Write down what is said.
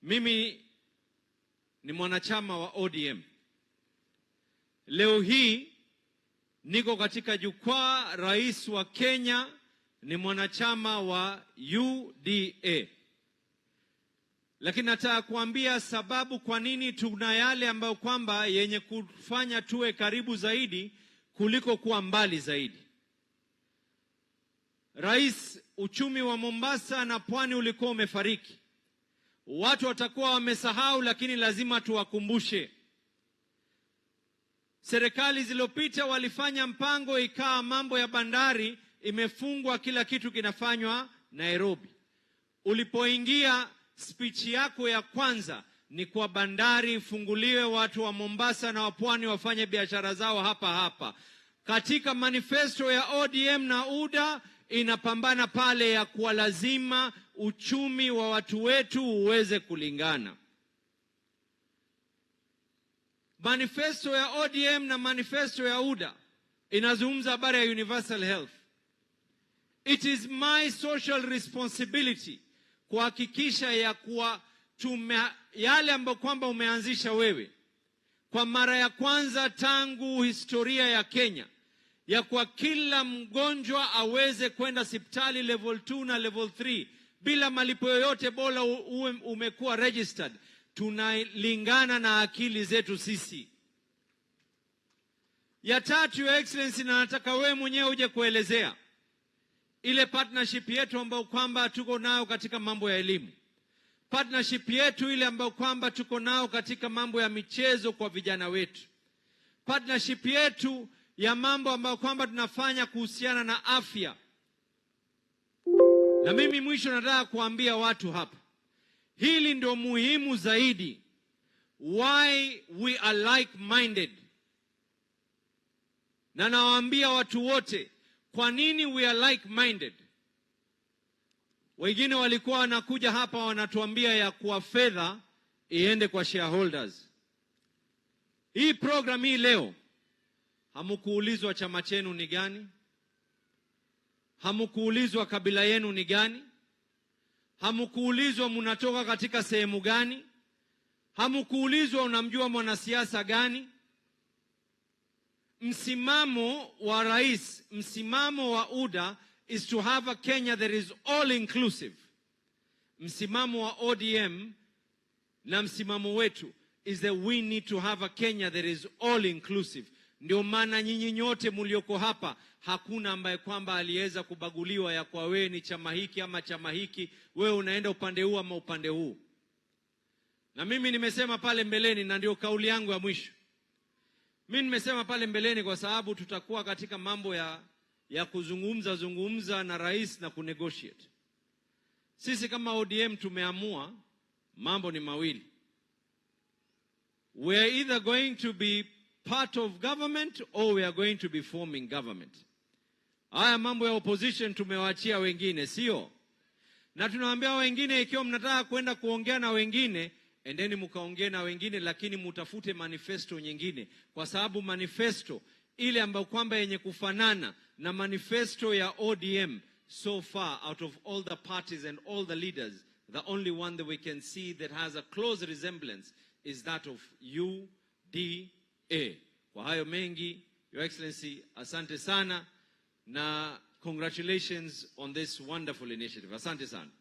Mimi ni mwanachama wa ODM. Leo hii niko katika jukwaa, rais wa Kenya ni mwanachama wa UDA. Lakini nataka kuambia sababu kwa nini tuna yale ambayo kwamba yenye kufanya tuwe karibu zaidi kuliko kuwa mbali zaidi. Rais, uchumi wa Mombasa na pwani ulikuwa umefariki. Watu watakuwa wamesahau, lakini lazima tuwakumbushe. Serikali zilizopita walifanya mpango, ikawa mambo ya bandari imefungwa, kila kitu kinafanywa Nairobi. Ulipoingia, speech yako ya kwanza ni kwa bandari ifunguliwe, watu wa Mombasa na wa pwani wafanye biashara zao hapa hapa. Katika manifesto ya ODM na UDA inapambana pale ya kuwa lazima uchumi wa watu wetu uweze kulingana. Manifesto ya ODM na manifesto ya UDA inazungumza habari ya universal health. It is my social responsibility kuhakikisha ya kuwa yale ambayo kwamba umeanzisha wewe kwa mara ya kwanza tangu historia ya Kenya, ya kwa kila mgonjwa aweze kwenda hospitali level 2 na level 3 bila malipo yoyote, bora umekuwa registered. Tunalingana na akili zetu sisi. Ya tatu, Your Excellency, na nataka wewe mwenyewe uje kuelezea ile partnership yetu ambayo kwamba tuko nayo katika mambo ya elimu. Partnership yetu ile ambayo kwamba tuko nayo katika mambo ya michezo kwa vijana wetu. Partnership yetu ya mambo ambayo kwamba tunafanya kuhusiana na afya. Na mimi mwisho nataka kuambia watu hapa, hili ndio muhimu zaidi. Why we are like-minded. Na nawaambia watu wote, kwa nini we are like-minded. Wengine walikuwa wanakuja hapa wanatuambia ya kuwa fedha iende kwa shareholders. Hii program hii leo, hamukuulizwa chama chenu ni gani? Hamukuulizwa kabila yenu ni gani? Hamukuulizwa mnatoka katika sehemu gani? Hamukuulizwa unamjua mwanasiasa gani? Msimamo wa rais, msimamo wa UDA is to have a Kenya that is all inclusive. Msimamo wa ODM na msimamo wetu is that we need to have a Kenya that is all inclusive. Ndio maana nyinyi nyote mlioko hapa, hakuna ambaye kwamba aliweza kubaguliwa ya kwa wewe ni chama hiki ama chama hiki, wewe unaenda upande huu ama upande huu. Na mimi nimesema pale mbeleni, na ndio kauli yangu ya mwisho. Mimi nimesema pale mbeleni kwa sababu tutakuwa katika mambo ya kuzungumza na rais na kunegotiate. Sisi kama ODM tumeamua mambo ni mawili. We are either going to be part of government or we are going to be forming government. Haya mambo ya opposition tumewaachia wengine, sio? Na tunawaambia wengine, ikiwa mnataka kwenda kuongea na wengine, endeni mkaongee na wengine, lakini mutafute manifesto nyingine, kwa sababu manifesto ile ambayo kwamba yenye kufanana na manifesto ya ODM so far, out of all the parties and all the leaders, the only one that we can see that has a close resemblance is that of UDA. Kwa hayo mengi, Your Excellency, asante sana na congratulations on this wonderful initiative. Asante sana.